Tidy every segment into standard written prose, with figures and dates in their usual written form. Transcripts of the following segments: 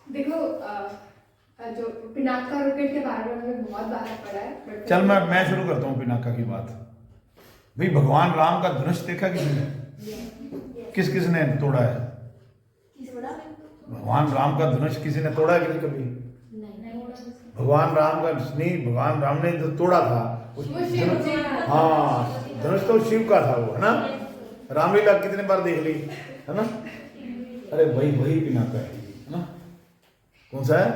देखो जो पिनाका रॉकेट के बारे में हमने बहुत बार पढ़ा है बट चल मैं शुरू करता हूँ पिनाका की बात। भाई भगवान राम का धनुष देखा किसी ने? किस किस ने तोड़ा है? भगवान राम का धनुष किसी ने तोड़ा है किसी कभी? भगवान राम का नहीं, भगवान राम ने जो तोड़ा था हाँ धनुष तो शिव का था वो, है ना? रामलीला कितने बार देख ली, है ना? अरे वही वही पिनाका है ना? कौन सा है?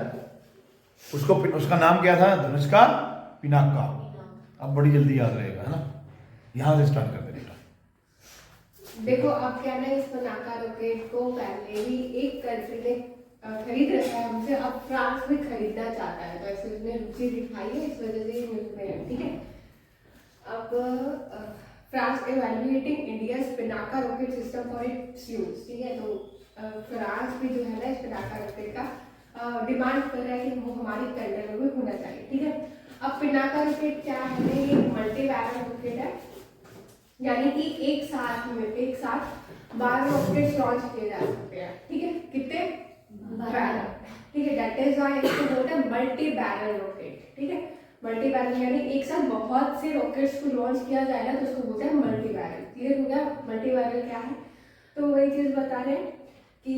उसको उसका नाम क्या था? धनुष का पिनाका। अब बड़ी जल्दी याद रहेगा, है ना? यहाँ से स्टार्ट करते बेटा। देखो अब क्या है, इस पिनाका रॉकेट को पहले ही एक कंट्री ने खरीद रखा है हमसे, अब फ्रांस भी खरीदना चाहता है, तो ऐसे उसने रुचि दिखाई है, इस वजह से न्यूज में है, ठीक है? अब France evaluating India's Pinaka rocket system for its use, ठीक है? तो फ्रांस भी जो है ना इस पिनाका रॉकेट का डिमांड कर रहा है कि वो हमारी कंट्री में भी होना चाहिए, ठीक है? अब पिनाका रॉकेट क्या है? ये मल्टी बैरल रॉकेट है, यानी कि एक साथ 12 रॉकेट लॉन्च किए जा सकते हैं, ठीक है? कितने? 12, ठीक है? दैट इज व्हाई इसको बोलते हैं मल्टी बैरल रॉकेट, ठीक है? मल्टी बैरल यानी एक साथ बहुत से रॉकेट्स को लॉन्च किया जाएगा तो उसको बोलते हैं मल्टी बैरल। क्लियर हो गया मल्टी बैरल क्या है? तो वही चीज बता रहे हैं कि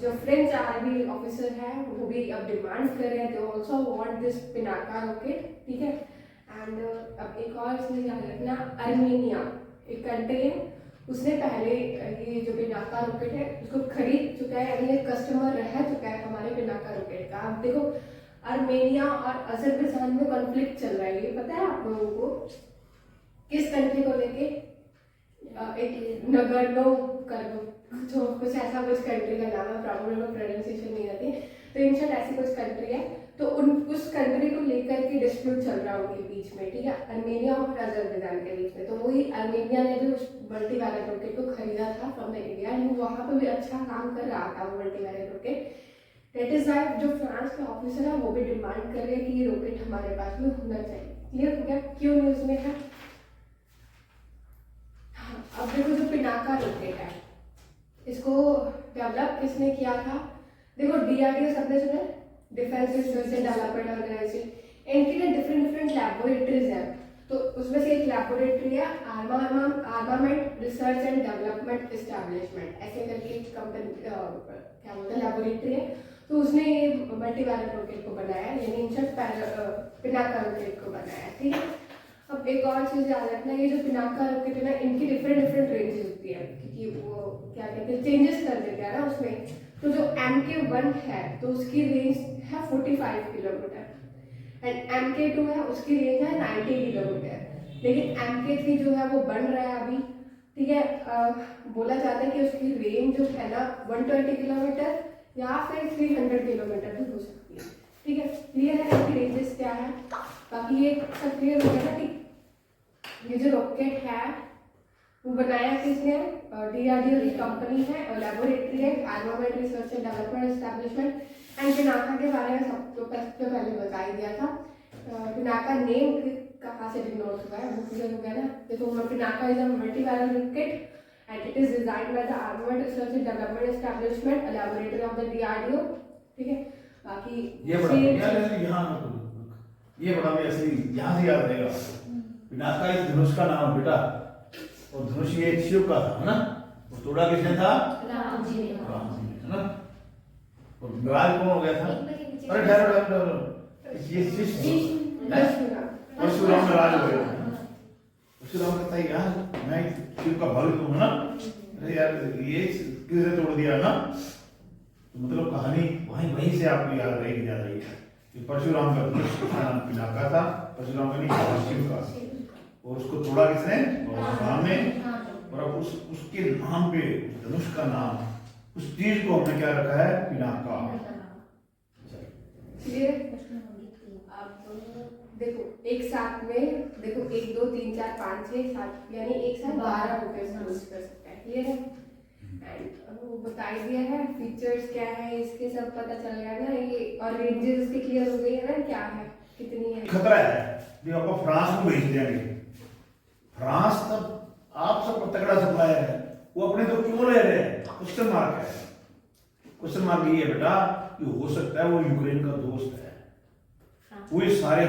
जो फ्रेंच आर्मी ऑफिसर है वो भी अब डिमांड कर रहे हैं, they also want this Pinaka rocket, ठीक है? एंड अब एक और चीज याद रखना, अर्मेनिया एक कंट्री है, उसने पहले ये जो पिनाका रॉकेट है उसको खरीद चुका है, यानी कस्टमर रह चुका है हमारे पिनाका रॉकेट का। अब देखो अर्मेनिया और अजरबैजान में कॉन्फ्लिक्ट चल रहा है, ये पता है आप लोगों को? किस कंट्री को लेके? एक नगर्नो कर्नो जो कुछ ऐसा कुछ कंट्री का नाम है, प्रॉब्लम में प्रोनाउंसिएशन नहीं आती, तो इन शॉर्ट ऐसी कुछ कंट्री है, तो उस कंट्री को लेकर के डिस्प्यूट चल रहा है उनके बीच में, ठीक है? अर्मेनिया और अजरबैजान के बीच में। तो वही अर्मेनिया ने भी उस मल्टी बैरल रॉकेट को खरीदा था फ्रॉम द इंडिया, एंड वहाँ पे भी अच्छा काम कर रहा था वो multi barrel rocket. That is why जो फ्रांस के ऑफिसर है वो भी डिमांड कर रहे हैं कि ये रॉकेट हमारे पास में होना चाहिए। क्लियर हो गया क्यों न्यूज में है? अब देखो जो पिनाका रॉकेट है इसको डेवलप किसने किया था? देखो डीआरडीओ सबने सुना, defence research and development organisation, इनकी ना डिफरेंट लैबोरेटरीज हैं, तो उसमें से एक लैबोरेटरी है armament research and development establishment, ऐसे करके एक कंपनी क्या बोलते हैं लैबोरेटरी है, तो उसने ये मल्टी बैरल रॉकेट को बनाया, यानी पिनाका रॉकेट को बनाया, ठीक है? अब एक और चीज याद रखना, ये जो पिनाका रॉकेट है ना इनकी डिफरेंट रेंजेस होती है, क्योंकि वो क्या कहते हैं चेंजेस कर देते हैं ना उसमें। तो जो MK1 है तो उसकी रेंज है 45 किलोमीटर, एंड MK2 है उसकी रेंज है 90 किलोमीटर, लेकिन MK3 जो है वो बन रहा है अभी, ठीक है? बोला जाता है कि उसकी रेंज जो है ना 120 किलोमीटर या फिर 300 किलोमीटर भी हो सकती है, ठीक है? क्लियर है इसकी रेंजेस क्या है? बाकी ये सब क्लियर हो गया ना कि ये जो रॉकेट है वो बनाया किसने? डीआरडीओ की कंपनी है, लैबोरेटरी है, armament research and development establishment, and Pinaka के बारे में सबको पहले बता ही दिया था। पिनाका नेम कहाँ से डिनोट हुआ है वो क्लियर हो गया ना? देखो Pinaka is a multi barrel rocket and it is designed by the Armament Research and Development Establishment, a laboratory of the DRDO, ठीक है? बाकी ये बड़ा यहाँ ये बड़ा भी ऐसे यहाँ से याद रहेगा। पिनाका इस धनुष का नाम बेटा, और धनुष ये शिव का था, है ना? और तोड़ा किसने था? राम जी ने, है ना? और विवाद कौन हो गया था? अरे ठहरो ये परशुराम में राज हो गया। परशुराम कहता है यार मैं शिव का भक्त हूँ ना, अरे यार ये किसने तोड़ दिया ना? तो मतलब कहानी वहीं से आपको याद रहेगी ज्यादा ये परशुराम का धनुष नाम पिनाका था, परशुराम का नहीं शिव का, और उसको तोड़ा किसने? भगवान ने, और अब उसके नाम पे धनुष का नाम, उस चीज को हमने क्या रखा है? पिनाका। देखो एक साथ में देखो 1 2 3 4 5 6 7 यानी एक साथ 12 रुपए यूज कर सकते हैं, क्लियर है? एंड वो बता ही दिया है फीचर्स क्या है इसके, सब पता चल गया ना ये, और रेंजेस इसके क्लियर हो गई है ना क्या है कितनी है। खतरा है जो आपको फ्रांस को भेज देंगे, फ्रांस तब आप सब तगड़ा सप्लायर है, वो अपने तो क्यों ले रहे हैं? क्वेश्चन मार्क है। क्वेश्चन मार्क ये है बेटा कि हो सकता है वो यूक्रेन का दोस्त है। फ्रांस। वो ये सारे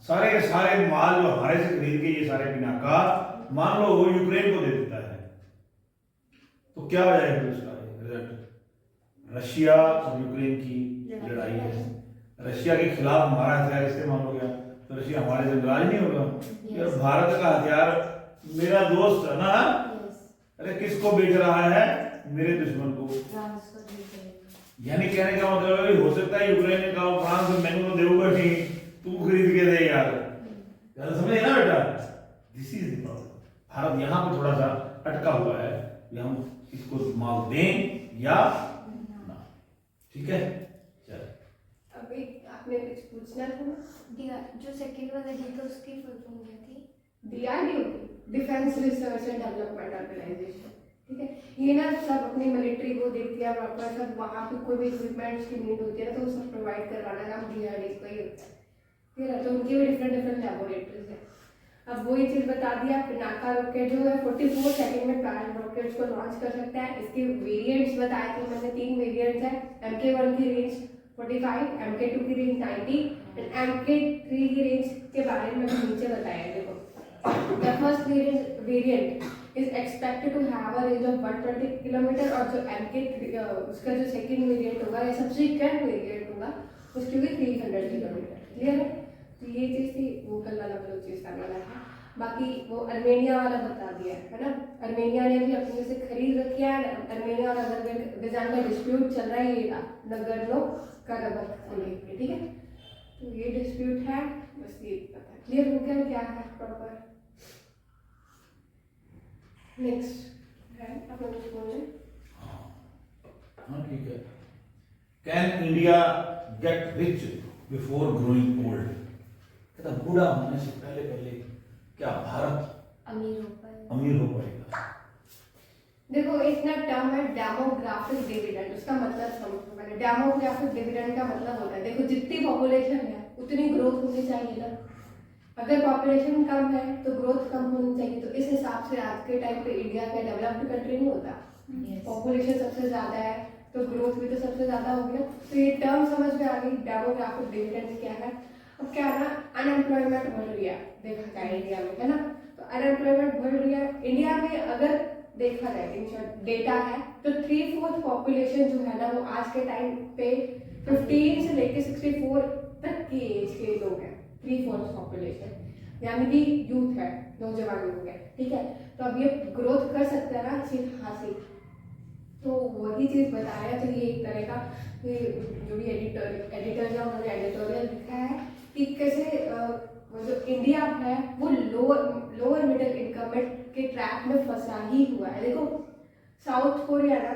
सारे के सारे माल जो हमारे से खरीद के ये सारे पिनाका मान लो वो यूक्रेन को दे देता है, तो क्या हो जाएगा फिर उसका रिजल्ट? रशिया और यूक्रेन की लड़ाई है, रशिया के खिलाफ हमारा हथियार इस्तेमाल हो गया तो रशिया हमारे से नाराज नहीं होगा। यार भारत का हथियार मेरा दोस्त है ना, अरे किसको बेच रहा है? मेरे दुश्मन को। फ्रांस को दे देगा। यानी कहने का मतलब है हो सकता है यूक्रेन ने कहा फ्रांस मैंने तो देऊंगा नहीं, तू खरीद के दे यार। यार समझे ना बेटा, this is the problem. Bharat यहाँ पे थोड़ा सा अटका हुआ है कि हम इसको माल दें या ना। ठीक है, चल अभी आपने कुछ पूछना था ना? जो सेकंड वाला डी था उसकी फुल फॉर्म क्या थी? DRDO, defence research and development organisation. ठीक है, ये ना सब अपनी मिलिट्री को देखती है, प्रॉपर सब वहाँ पे कोई भी इक्विपमेंट्स की नीड होती है ना तो वो सब प्रोवाइड करवाना काम DRDO का ही होता है। ठीक है, तो उनकी भी डिफरेंट लेबोरेटरीज है। अब वही चीज़ बता दिया, पिनाका रॉकेट जो है 44 सेकंड में पैरेंट रॉकेट्स को लॉन्च कर सकता है। इसके वेरिएंट्स बताए थे मैंने, 3 वेरिएंट्स है। MK1 की रेंज 45, MK2 की रेंज 90 एंड MK3 की रेंज के बारे में नीचे बताया है। देखो, the first variant is expected to have a range of 120 kilometre और जो MK3 उसका जो सेकंड वेरिएंट होगा या सब्सिक्वेंट वेरिएंट होगा उसकी भी 300 किलोमीटर। क्लियर है? तो ये चीज़ थी, वो कल वाला बलूचिस्तान वाला है। बाकी वो अर्मेनिया वाला बता दिया है ना, अर्मेनिया ने भी अपने से खरीद रखी है। अर्मेनिया और अजरबैजान का डिस्प्यूट चल रहा है ये नगर्नो कराबख को लेकर। ठीक है, तो ये डिस्प्यूट है, बस ये पता क्लियर हो गया क्या है प्रॉपर। नेक्स्ट है अपना कुछ बोलना है? हाँ ठीक है। Can India get rich before growing old? कहता बूढ़ा होने से पहले पहले क्या भारत अमीर हो पाएगा। अमीर हो पाएगा? देखो, एक ना टर्म है डेमोग्राफिक डिविडेंड, उसका मतलब समझो मैंने। डेमोग्राफिक डिविडेंड का मतलब होता है, देखो जितनी पॉपुलेशन है उतनी ग्रोथ होनी चाहिए ना। अगर पॉपुलेशन कम है तो ग्रोथ कम होनी चाहिए। तो इस हिसाब से आज के टाइम पे इंडिया का डेवलप्ड कंट्री नहीं होता। पॉपुलेशन सबसे ज्यादा है तो ग्रोथ भी तो सबसे ज्यादा होगी ना। तो ये टर्म समझ में आ गई, डेमोग्राफिक डिविडेंड क्या है। अब क्या है ना, अनएम्प्लॉयमेंट बढ़ रही है देखा जाए इंडिया में, है ना। तो अनएम्प्लॉयमेंट बढ़ रही है इंडिया में। अगर देखा जाए इन डेटा है तो 3/4 पॉपुलेशन जो है ना वो आज के टाइम पे 15 से लेके 64 तक की एज के लोग हैं। 3/4 पॉपुलेशन यानी कि यूथ है, नौजवान लोग हैं। ठीक है, तो अब ये ग्रोथ कर सकते हैं ना अच्छी खासी। तो वही चीज़ बताया। तो ये एक तरह का जो भी एडिटर है उन्होंने एडिटोरियल लिखा है कि कैसे वो जो इंडिया है वो लोअर मिडिल इनकम के ट्रैक में फंसा ही हुआ है। देखो, साउथ कोरिया ना,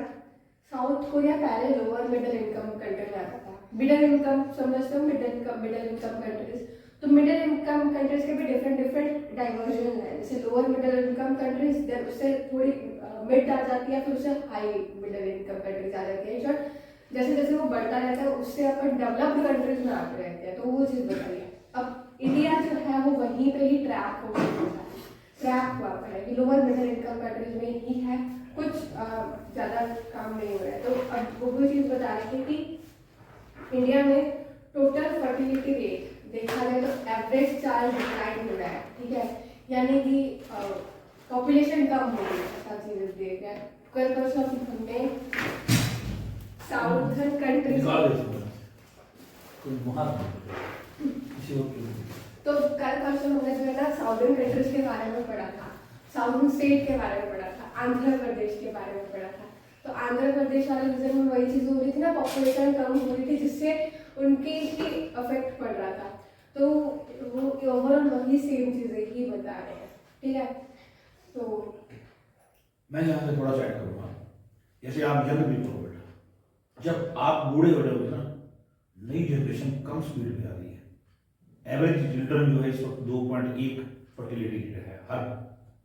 साउथ कोरिया पहले लोअर मिडिल इनकम कंट्री में आता था। मिडिल इनकम समझते हो, मिडिल इनकम कंट्रीज। तो मिडिल इनकम कंट्रीज के भी डिफरेंट डाइवर्जन है। जैसे लोअर मिडिल इनकम कंट्रीज उससे थोड़ी मिड आ जाती है, फिर उससे हाई मिडिल इनकम कंट्रीज आ जाती है। जैसे जैसे वो बढ़ता रहता है उससे अपन डेवलप्ड कंट्रीज में आते रहते हैं। तो वो चीज़ बताइए। अब इंडिया जो है वो वहीं पे ही ट्रैप हो गया है, ट्रैप हुआ पड़ा है कि लोअर मिडिल इनकम कंट्रीज में ही है, कुछ ज़्यादा काम नहीं हो रहा है। तो अब वो चीज़ बता रही थी कि इंडिया में टोटल फर्टिलिटी रेट देखा जाए तो एवरेज चाइल्ड डिक्लाइन हो रहा है। ठीक है, यानी कि पॉपुलेशन कम हो रही है। ऐसा चीज़ देख रहा है कल परसों हमने साउथर्न कंट्रीज तो कल परसों हमने जो है ना साउथर्न कंट्रीज के बारे में पढ़ा था, साउथर्न स्टेट के बारे में पढ़ा था, आंध्र प्रदेश के बारे में पढ़ा था। तो आंध्र प्रदेश वाले रीजन में वही चीज़ हो रही थी ना, पॉपुलेशन कम हो रही थी जिससे उनकी ही अफेक्ट पड़ रहा था। तो वो ओवरऑल वही सेम चीज़ें ही बता रहे हैं। ठीक है, तो मैं यहाँ से थोड़ा सा ऐड करूँगा। जैसे आप यंग पीपल हो बेटा, जब आप बूढ़े हो जाओगे ना, नई जनरेशन कम स्पीड पे आ रही है। एवरेज चिल्ड्रन जो है इस वक्त 2.1 फर्टिलिटी रेट है हर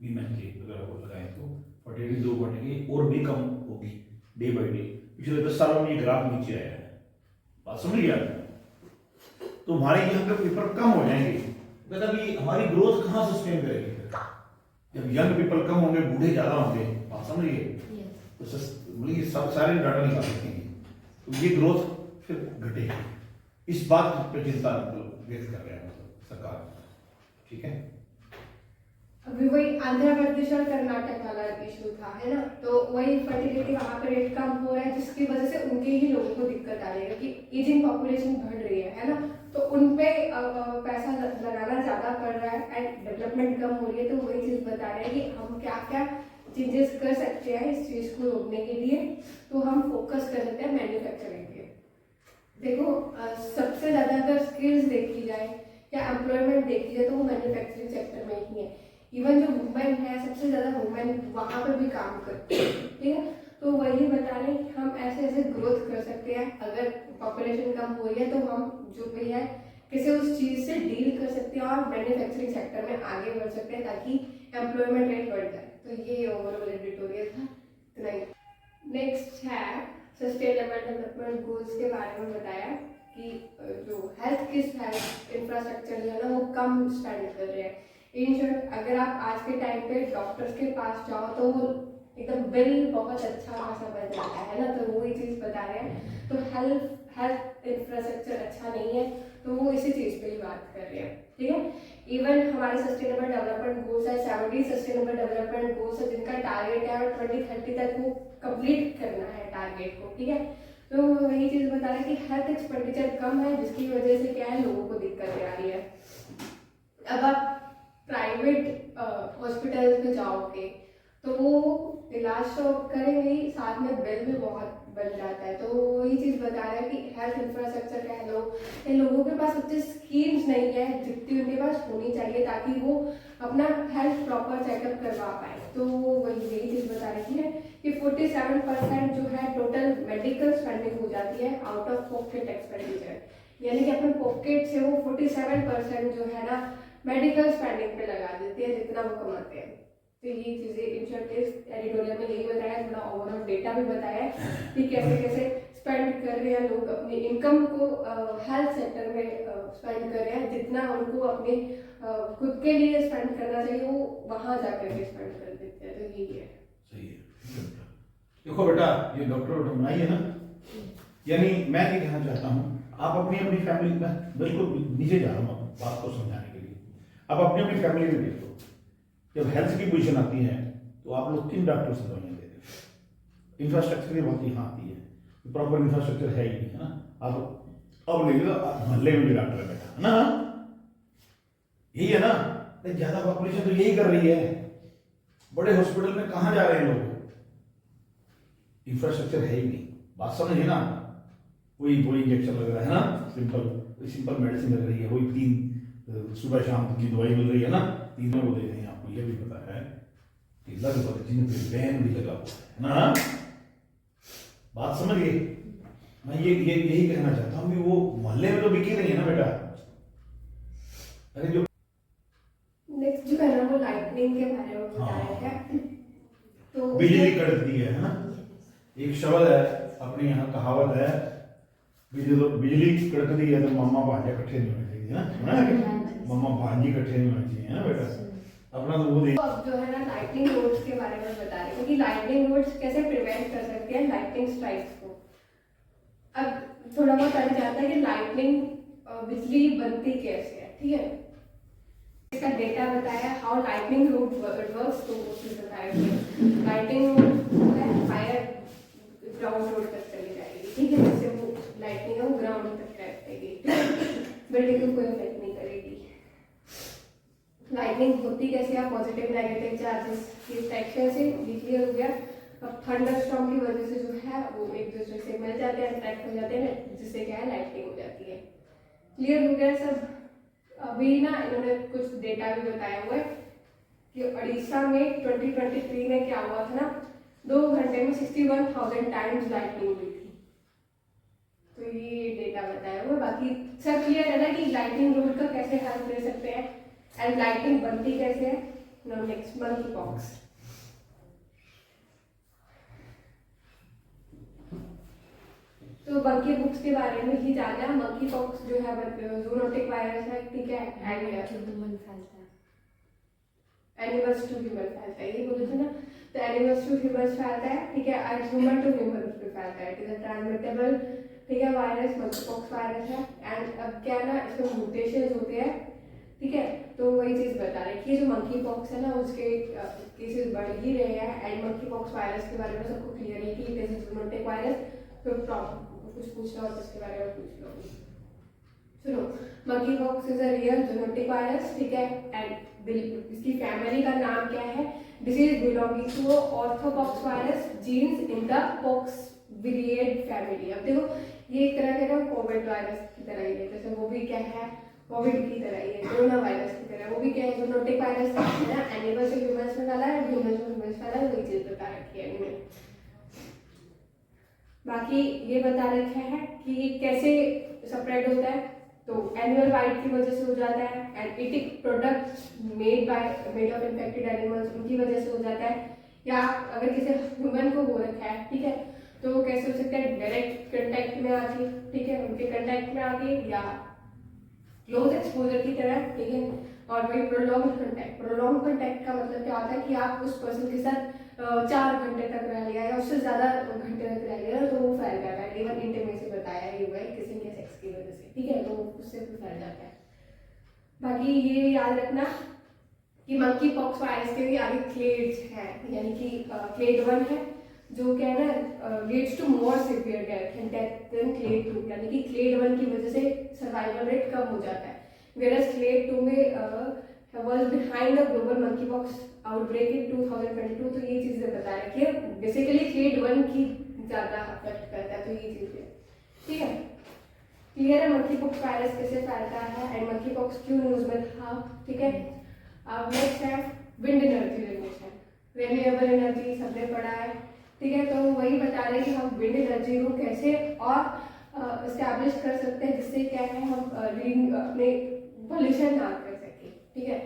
वीमेन की, अगर आप लगाएं तो फर्टिलिटी 2.1 और भी कम होगी डे बाई डे। पिछले 10 सालों में ये ग्राफ नीचे आया है। बात समझ गया? तो हमारे यहाँ पे पेपर कम हो जाएंगे, मतलब ये हमारी ग्रोथ कहाँ सस्टेन करेगी? जब यंग पीपल कम होंगे, बूढ़े ज्यादा होंगे। बात समझिए? तो मतलब ये सब सारे डाटा निकाल सकते हैं। तो ये ग्रोथ फिर घटेगी। इस बात पे चिंता मतलब व्यक्त कर रहे हैं मतलब सरकार, ठीक है। अभी वही आंध्र प्रदेश और कर्नाटक वाला इशू था, है ना, तो वही फर्टिलिटी वहाँ पे रेट कम हो रहा है, जिसकी वजह से उनके ही लोगों को दिक्कत आ रही है कि एजिंग पॉपुलेशन बढ़ रही है ना, तो उन पे पैसा लगाना ज़्यादा पड़ रहा है एंड डेवलपमेंट कम हो रही है। तो वही चीज़ बता रहे हैं कि हम क्या क्या चेंजेस कर सकते हैं इस चीज़ को रोकने के लिए। तो हम फोकस कर सकते हैं मैन्युफैक्चरिंग पे। देखो सबसे ज़्यादा अगर स्किल्स देखी जाए या एम्प्लॉयमेंट देखी जाए तो वो मैन्युफैक्चरिंग सेक्टर में ही है। इवन जो वुमेन है, सबसे ज़्यादा वुमेन वहाँ पर भी काम करती है, ठीक है। तो वही बता रहे हैं कि हम ऐसे ऐसे ग्रोथ कर सकते हैं। अगर पॉपुलेशन कम हो रही है तो हम जो भी है किसी उस चीज़ से डील कर सकते हैं और मैन्युफैक्चरिंग सेक्टर में आगे बढ़ सकते हैं ताकि एम्प्लॉयमेंट रेट बढ़ जाए। तो ये ओवरऑल एडिटोरियल था, इतना ही। नेक्स्ट है सस्टेनेबल डेवलपमेंट गोल्स के बारे में बताया कि जो हेल्थ इंफ्रास्ट्रक्चर जो है ना वो कम स्पेंड कर रहे हैं। इन शॉर्ट अगर आप आज के टाइम पे डॉक्टर्स के पास जाओ तो एकदम बिल बहुत अच्छा खासा बन जाता है ना, तो वही चीज़ बता रहे हैं। तो हेल्थ इंफ्रास्ट्रक्चर अच्छा नहीं है, तो वो इसी चीज़ पे ही बात कर रहे हैं, ठीक है। इवन हमारे सस्टेनेबल डेवलपमेंट गोल्स है, 70 सस्टेनेबल डेवलपमेंट गोल्स है जिनका टारगेट है और 2030 तक वो कंप्लीट करना है टारगेट को, ठीक है। तो वही चीज़ बता रहे हैं कि हेल्थ एक्सपेंडिचर कम है जिसकी वजह से क्या है लोगों को दिक्कतें आ रही है। अब आप प्राइवेट हॉस्पिटल्स में जाओगे तो वो इलाज तो करेंगे ही, साथ में बिल भी बहुत बन जाता है। तो वही चीज़ बता रहा है कि हेल्थ इंफ्रास्ट्रक्चर कह लो, इन लोगों के पास उतनी स्कीम्स नहीं है जितनी उनके पास होनी चाहिए ताकि वो अपना हेल्थ प्रॉपर चेकअप करवा पाए। तो वही यही चीज़ बता रही है कि 47% जो है टोटल मेडिकल स्पेंडिंग हो जाती है आउट ऑफ पॉकेट एक्सपेंडिचर, यानी कि अपने पॉकेट से वो 47% जो है ना मेडिकल स्पेंडिंग पे लगा देते हैं जितना वो कमाते हैं। तो ये चीज़ें इन शॉर्ट एडिटोरियल में यही बताया, थोड़ा ओवरऑल डेटा भी बताया कि कैसे कैसे स्पेंड कर रहे हैं लोग अपनी इनकम को हेल्थ सेक्टर में स्पेंड कर रहे हैं। जितना उनको अपने खुद के लिए स्पेंड करना चाहिए वो वहाँ जा करके स्पेंड कर देते हैं। तो यही है, सही है। देखो बेटा, ये डॉक्टर बनाई है ना, यानी मैं ये कहना चाहता हूँ आप अपनी अपनी फैमिली में, बिल्कुल नीचे जा रहा हूँ बात को समझाने के लिए। आप अपनी अपनी फैमिली में देखो, जब हेल्थ की पोजीशन आती है तो आप लोग किन डॉक्टर से दवाइयाँ दे रहे हो? इंफ्रास्ट्रक्चर की बात यहाँ आती है, प्रॉपर इंफ्रास्ट्रक्चर है ही नहीं, है ना। आप अब ले लो मोहल्ले में भी डॉक्टर बैठा है ना, यही है ना। ज्यादा पॉपुलेशन तो यही कर रही है, बड़े हॉस्पिटल में कहाँ जा रहे हैं लोग? इंफ्रास्ट्रक्चर है ही नहीं, बात समझिए ना। वही इंजेक्शन लग रहा है ना, सिंपल मेडिसिन लग रही है, वही 3 सुबह शाम की दवाई मिल रही है ना, 3 में वो दे रहे हैं। आपको ये भी पता है कि लगभग जिन बैन भी लगा हुआ है ना, बात समझिए। मैं यही कहना चाहता हूँ कि वो मोहल्ले में तो बिकी नहीं है ना बेटा। अरे जो नेक्स्ट जो है ना वो लाइटनिंग के बारे में बताया है। तो बिजली कड़कती है ना, एक शब्द है अपने यहाँ कहावत है, बिजली कड़कती है तो मामा भांजे इकट्ठे नहीं होने चाहिए ना, मामा भांजी इकट्ठे नहीं होने चाहिए ना बेटा, अपना तो वो देख। अब जो है ना लाइटनिंग रोड्स के बारे में बता रहे हैं कि लाइटनिंग रोड्स कैसे प्रिवेंट कर सकते हैं लाइटनिंग स्ट्राइक्स को। अब थोड़ा बहुत पता चलता है कि लाइटनिंग बिजली बनती कैसे है, ठीक है। इसका डेटा बताया हाउ लाइटनिंग रोड वर्क्स, तो वो चीज बताया कि लाइटनिंग रोड है फायर ग्राउंड रोड तक चली जाएगी, ठीक है, जैसे वो लाइटनिंग है वो ग्राउंड तक रहेगी, बिल्डिंग को कोई इफेक्ट नहीं करेगी। लाइटनिंग होती कैसे है, पॉजिटिव नेगेटिव चार्जेस की इंटरेक्शन से क्लियर हो गया। अब थंडरस्टॉर्म की वजह से जो है वो एक दूसरे से मिल जाते हैं, अट्रैक्ट हो जाते हैं, जिससे क्या है लाइटनिंग हो जाती है। क्लियर हो गया सब। अभी ना इन्होंने कुछ डेटा भी बताया हुआ है कि उड़ीसा में 2023 में क्या हुआ था ना, 2 घंटे में 61,000 टाइम्स लाइटनिंग हुई थी। तो ये डेटा बताया हुआ। बाकी सब क्लियर है ना कि लाइटनिंग रोड का कैसे हेल्प ले सकते हैं एंड लाइटिंग बनती कैसे है। Now next monkey pox. तो मंकी बुक्स के बारे में ही जानना है। मंकी पॉक्स जो है जूनोटिक वायरस है, ठीक है, ह्यूमन फैलता है, एनिमल्स टू ह्यूमन फैलता है, ये बोले थे ना। तो एनिमल्स टू ह्यूमन फैलता है, ठीक है, एंड ह्यूमन टू ह्यूमन भी फैलता है। इट इज अ ट्रांसमिटेबल ठीक है, वायरस मंकी पॉक्स वायरस है। एंड अब क्या है ना, इसमें म्यूटेशन होते हैं, ठीक है। तो वही चीज़ बता रहे कि जो मंकी पॉक्स है ना उसके केसेस बढ़ ही रहे हैं। एंड मंकी पॉक्स वायरस के बारे में सबको क्लियर है कि इट इज जूनोटिक वायरस। तो कुछ पूछना हो तो इसके बारे में पूछ लो। सुनो, monkey pox is a real zoonotic virus, ठीक है। एंड इसकी फैमिली का नाम क्या है? Disease belonging to orthopox virus genus in the pox viridae family. अब देखो ये एक तरह का ना कोविड वायरस की तरह ही है, जैसे वो भी क्या है, कोविड की तरह ही है, कोरोना वायरस की तरह। वो भी क्या है, जूनोटिक वायरस है ना, एनिमल से ह्यूमंस में फैला है, ह्यूमंस से ह्यूमंस फैला है, वही चीज बता रखी है इनमें। बाकी ये बता रखा है कि ये कैसे स्प्रेड होता है। तो एनुअल वाइट की वजह से हो जाता है, एंड इटिक products made of infected animals उनकी वजह से हो जाता है, या अगर किसी ह्यूमन को हो रखा है, ठीक है, तो कैसे हो सकता है, डायरेक्ट कांटेक्ट में आके, ठीक है, उनके कांटेक्ट में आके, या क्लोज एक्सपोजर की तरह, ठीक है। और वही प्रोलॉन्ग कांटेक्ट का मतलब क्या होता है कि आप उस पर्सन के साथ 4 घंटे तक रह लिया या उससे ज्यादा घंटे तक रह लिया तो वो फैल जाता है। इवन इंटीमेसी बताया ही हुआ है किसी के सेक्स की वजह से, ठीक है, तो उससे भी फैल जाता है। बाकी ये याद रखना कि मंकी पॉक्स वायरस के भी आगे क्लेड्स है, यानी कि क्लेड 1 है जो क्या है ना leads to more severe death than clade 2, यानी कि क्लेड 1 की वजह से सर्वाइवल रेट कम हो जाता है, whereas क्लेड 2 में was behind the global monkeypox outbreak in 2022। तो ये चीजें बता रखी है, बेसिकली क्लेड 1 की ज्यादा अफेक्ट करता है, तो ये चीज है, ठीक है। क्लियर है मंकी पॉक्स वायरस कैसे फैलता है एंड मंकी पॉक्स क्यों न्यूज में था, ठीक है। अब नेक्स्ट है wind energy generation, renewable energy सबने पढ़ा है, ठीक है। तो वही बता रहे हैं कि हम विंड एनर्जी को कैसे और एस्टैब्लिश कर सकते हैं, जिससे क्या है हम अपने पॉल्यूशन ना कर सके, ठीक है।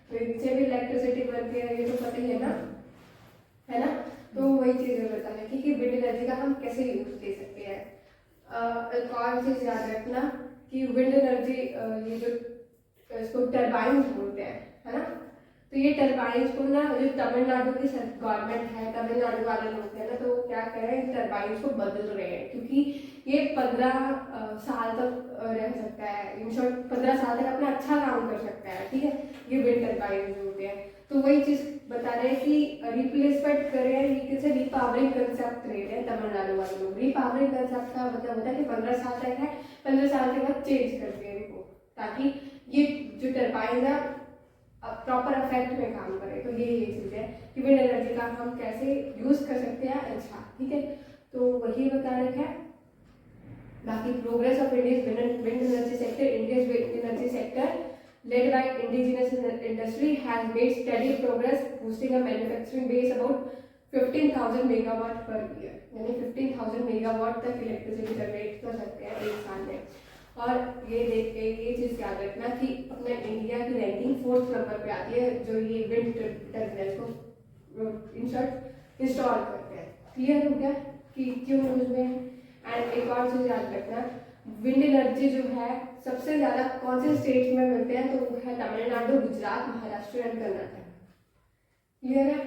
तो इससे भी इलेक्ट्रिसिटी बनती है, ये तो पता ही है ना। तो वही चीजें बता रहे हैं कि विंड एनर्जी का हम कैसे यूज दे सकते हैं। एक और चीज याद रखना कि विंड एनर्जी ये जो इसको टरबाइन बोलते हैं, है ना। तो ये टरबाइन्स को ना जो तमिलनाडु की गवर्नमेंट है, तमिलनाडु वाले लोग हैं ना, तो क्या कर रहे हैं, टरबाइन्स को बदल रहे हैं क्योंकि ये 15 साल तक रह सकता है, इन शॉर्ट 15 साल तक अपना अच्छा काम कर सकता है, ठीक है। ये विंड टरबाइन्स होते हैं, तो वही चीज बता रहे हैं कि रिप्लेसमेंट करें, ये किसी रिपावरिंग कंसेप्ट ले रहे हैं तमिलनाडु वाले लोग। रिपावरिंग कंसेप्ट का मतलब होता है कि 15 साल तक है, 15 साल के बाद चेंज करते हैं इनको, ताकि ये जो टरबाइन है प्रॉपर इफेक्ट में काम करे। तो ये चीज है कि विंड एनर्जी का हम कैसे यूज कर सकते हैं, अच्छा, ठीक है। तो वही बता रहे हैं। बाकी progress of India's wind energy sector, India's wind energy sector led by indigenous industry has made steady progress, boosting a manufacturing base about 15,000 megawatt per year, यानी 15,000 मेगावाट तक इलेक्ट्रिसिटी जनरेट कर सकते हैं एक साल में। और ये देख के ये चीज याद रखना कि अपने इंडिया की रैंकिंग 4th नंबर पे आती है जो ये विंड टर्मिनल को इंस्टॉल करते हैं। क्लियर हो गया कि क्यों यूज में। एंड एक और चीज याद रखना, विंड एनर्जी जो है सबसे ज्यादा कौन से स्टेट में मिलते हैं, तो वो है तमिलनाडु, गुजरात, महाराष्ट्र एंड कर्नाटक। क्लियर है,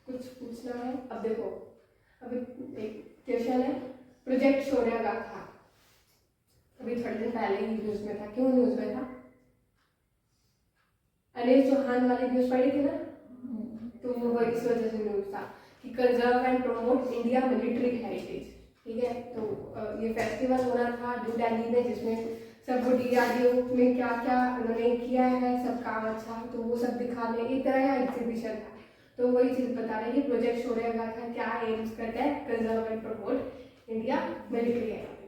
कुछ पूछना है? अब देखो, अभी एक क्वेश्चन है, प्रोजेक्ट शौर्य था, अभी थोड़े दिन पहले ही न्यूज में था। क्यों न्यूज में था? अनिल चौहान वाली न्यूज पढ़ी थी ना, तो वो इस वजह से न्यूज था कि conserve and promote India military heritage, ठीक है। तो ये फेस्टिवल होना था न्यू दिल्ली में, जिसमें सब DRDO में क्या क्या उन्होंने किया है, सब काम अच्छा, तो वो सब दिखाने एक तरह का एग्जीबिशन था। तो वही चीज बता रहे हैं कि प्रोजेक्ट शौर्य का क्या एम्स करता है, conserve and promote India military heritage.